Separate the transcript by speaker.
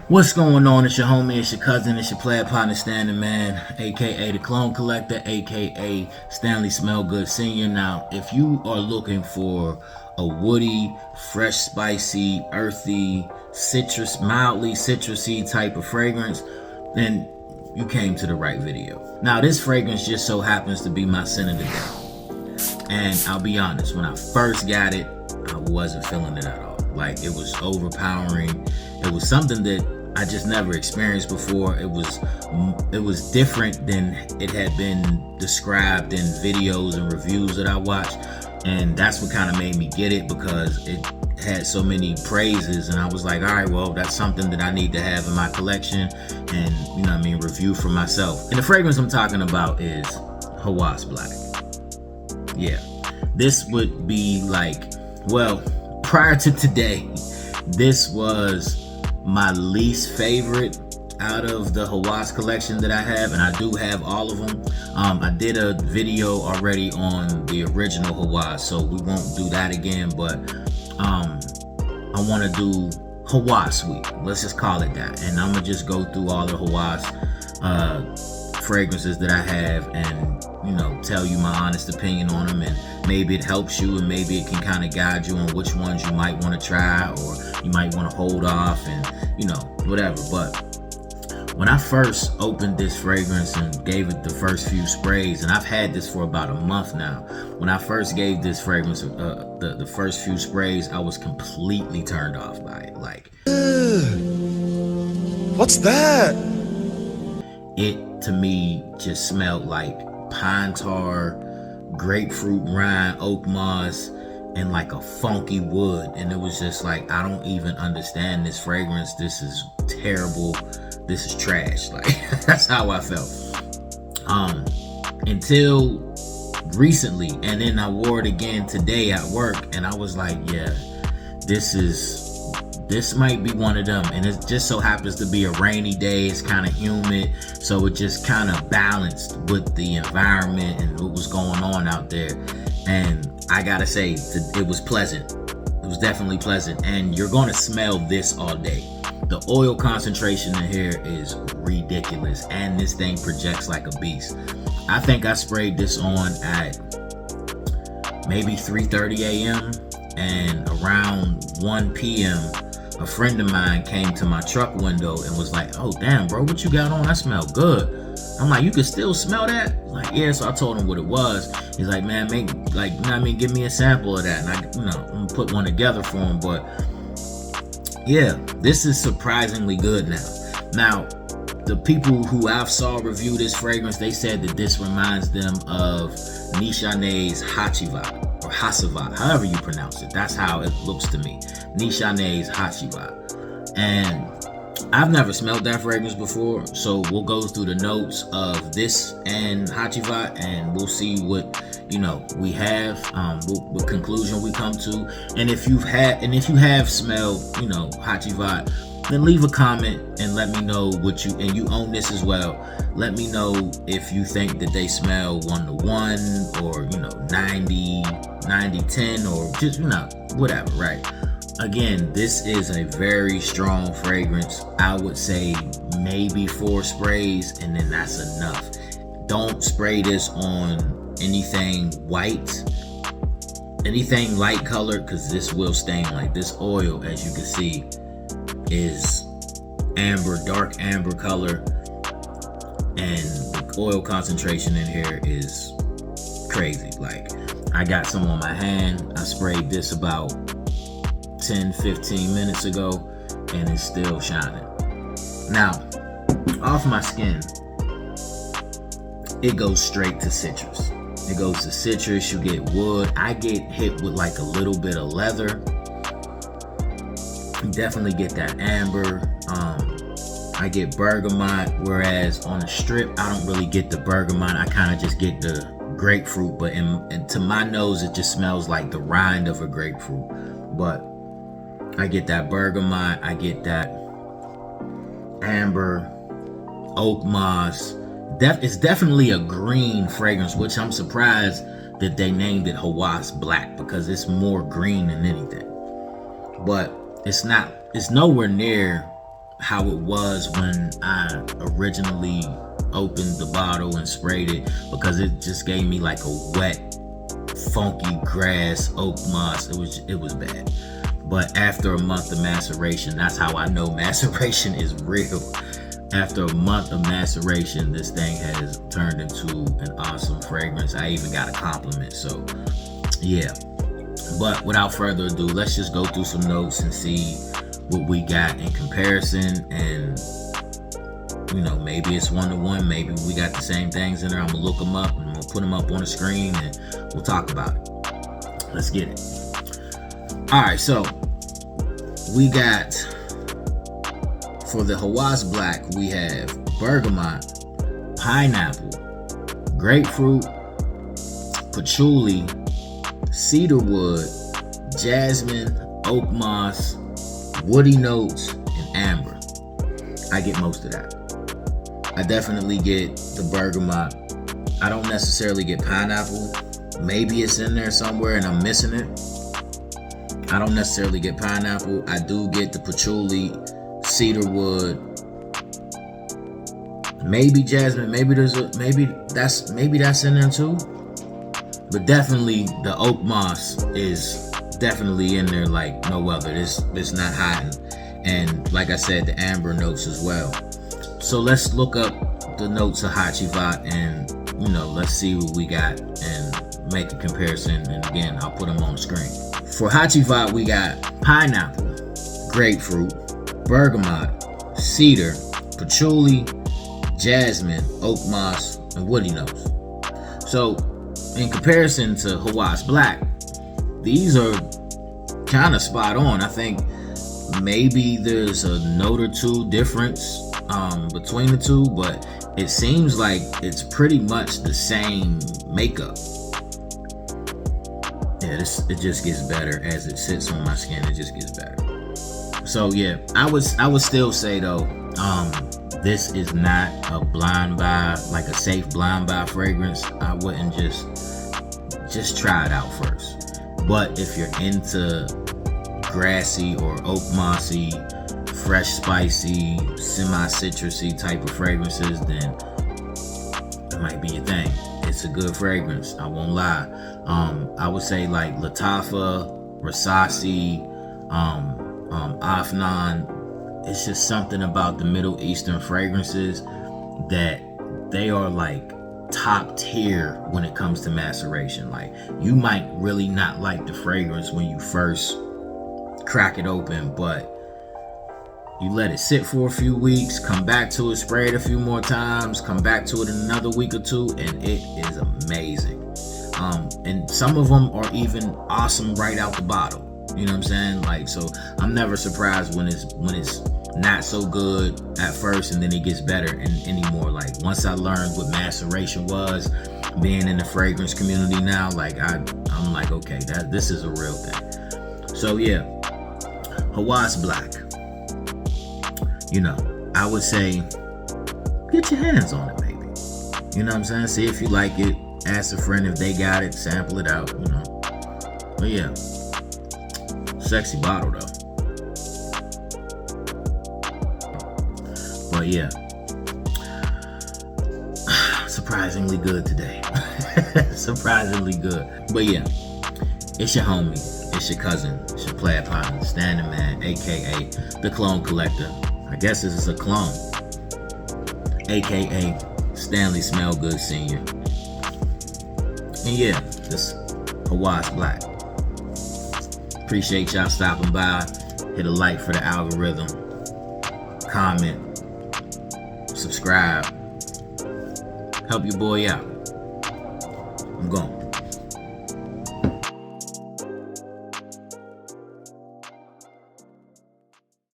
Speaker 1: What's going on? It's your homie, it's your cousin, it's your player partner, Standing Man, aka the Clone Collector, aka Stanley Smell Good Senior. Now, if you are looking for a woody, fresh, spicy, earthy, mildly citrusy type of fragrance, then you came to the right video. Now, this fragrance just so happens to be my scent of the day. And I'll be honest, when I first got it, I wasn't feeling it at all. Like, it was overpowering. It was something that I just never experienced before. It was different than it had been described in videos and reviews that I watched, and that's what kind of made me get it, because it had so many praises, and I was like, all right, well, that's something that I need to have in my collection, and review for myself. And the fragrance I'm talking about is Hawas Black. Yeah, this would be like, well, prior to today, this was my least favorite out of the Hawas collection that I have, and I do have all of them. I did a video already on the original Hawas, so we won't do that again, but I want to do Hawas Week. Let's just call it that, and I'm gonna just go through all the Hawas fragrances that I have, and tell you my honest opinion on them, and maybe it helps you, and maybe it can kind of guide you on which ones you might want to try, or you might want to hold off, and whatever. But when I first opened this fragrance and gave it the first few sprays, and I've had this for about a month now, when I first gave this fragrance the first few sprays, I was completely turned off by it. Like,
Speaker 2: what's that?
Speaker 1: It to me just smelled like pine tar, grapefruit rind, Oakmoss, and like a funky wood. And it was just like, I don't even understand this fragrance. This is terrible. This is trash. Like, that's how I felt. Until recently, and then I wore it again today at work, and I was like, yeah, this might be one of them. And it just so happens to be a rainy day. It's kind of humid, so it just kind of balanced with the environment and what was going on out there. And I gotta say, it was pleasant. It was definitely pleasant, and you're gonna smell this all day. The oil concentration in here is ridiculous, and this thing projects like a beast. I think I sprayed this on at maybe 3:30 a.m. and around 1 p.m. a friend of mine came to my truck window and was like, oh damn bro, what you got on? I smell good. I'm like, you can still smell that? Like, yeah. So I told him what it was. He's like, man, give me a sample of that, and I'm gonna put one together for him. But yeah, this is surprisingly good now. The people who I've saw review this fragrance, they said that this reminds them of Nishane's Hachivat, or Hacivat, however you pronounce it. That's how it looks to me. Nishane's Hachivat. And I've never smelled that fragrance before, so we'll go through the notes of this and Hachivat, and we'll see what we have, what conclusion we come to. And if you have smelled Hachivat, then leave a comment and let me know what you own this as well. Let me know if you think that they smell 1-to-1, or 90-10, or just whatever, right? Again, this is a very strong fragrance. I would say maybe 4 sprays, and then that's enough. Don't spray this on anything white, anything light colored, because this will stain. Like, this oil, as you can see, is amber, dark amber color, and the oil concentration in here is crazy. Like, I got some on my hand. I sprayed this about 10-15 minutes ago, and it's still shining. Now, off my skin, it goes straight to citrus. It goes to citrus. You get wood. I get hit with like a little bit of leather. You definitely get that amber. I get bergamot, whereas on a strip, I don't really get the bergamot. I kind of just get the grapefruit, but to my nose, it just smells like the rind of a grapefruit. But I get that bergamot, I get that amber, oak moss. It's definitely a green fragrance, which I'm surprised that they named it Hawas Black, because it's more green than anything. But it's nowhere near how it was when I originally opened the bottle and sprayed it, because it just gave me like a wet, funky grass oak moss. It was bad. But after a month of maceration, that's how I know maceration is real. After a month of maceration, this thing has turned into an awesome fragrance. I even got a compliment. So yeah. But without further ado, let's just go through some notes and see what we got in comparison. And maybe it's 1-to-1, maybe we got the same things in there. I'm gonna look them up and I'm gonna put them up on the screen and we'll talk about it. Let's get it. All right, so we got, for the Hawas Black, we have bergamot, pineapple, grapefruit, patchouli, cedarwood, jasmine, oak moss, woody notes, and amber. I get most of that. I definitely get the bergamot. I don't necessarily get pineapple. Maybe it's in there somewhere and I'm missing it. I don't necessarily get pineapple. I do get the patchouli, cedarwood, maybe jasmine. Maybe that's in there too. But definitely the oak moss is definitely in there like no other. It's not hiding. And like I said, the amber notes as well. So let's look up the notes of Hachivat and let's see what we got and make a comparison. And again, I'll put them on the screen. For Hachivat, we got pineapple, grapefruit, bergamot, cedar, patchouli, jasmine, oak moss, and woody notes. So in comparison to Hawas Black, these are kind of spot on. I think maybe there's a note or two difference between the two, but it seems like it's pretty much the same makeup. Yeah, it just gets better as it sits on my skin. It just gets better. So yeah, I would still say though, this is not a blind buy, like a safe blind buy fragrance. I wouldn't just try it out first. But if you're into grassy or oak mossy, fresh, spicy, semi-citrusy type of fragrances, then it might be your thing. It's a good fragrance, I won't lie. I would say like Latafa, Rasasi, Afnan. It's just something about the Middle Eastern fragrances that they are like top tier when it comes to maceration. Like, you might really not like the fragrance when you first crack it open, but you let it sit for a few weeks, come back to it, spray it a few more times, come back to it in another week or two, and it is amazing. And some of them are even awesome right out the bottle. You know what I'm saying? Like, so I'm never surprised when it's not so good at first and then it gets better and anymore. Like, once I learned what maceration was, being in the fragrance community now, like I'm like, okay, this is a real thing. So yeah, Hawas Black. I would say get your hands on it, maybe. You know what I'm saying? See if you like it. Ask a friend if they got it. Sample it out, But yeah, sexy bottle though. But yeah, surprisingly good today. Surprisingly good. But yeah, it's your homie, it's your cousin, it's your player partner, Standing Man, aka the Clone Collector. I guess this is a clone, aka Stanley Smellgood Sr. And yeah, this Hawas Black. Appreciate y'all stopping by. Hit a like for the algorithm. Comment. Subscribe. Help your boy out. I'm gone.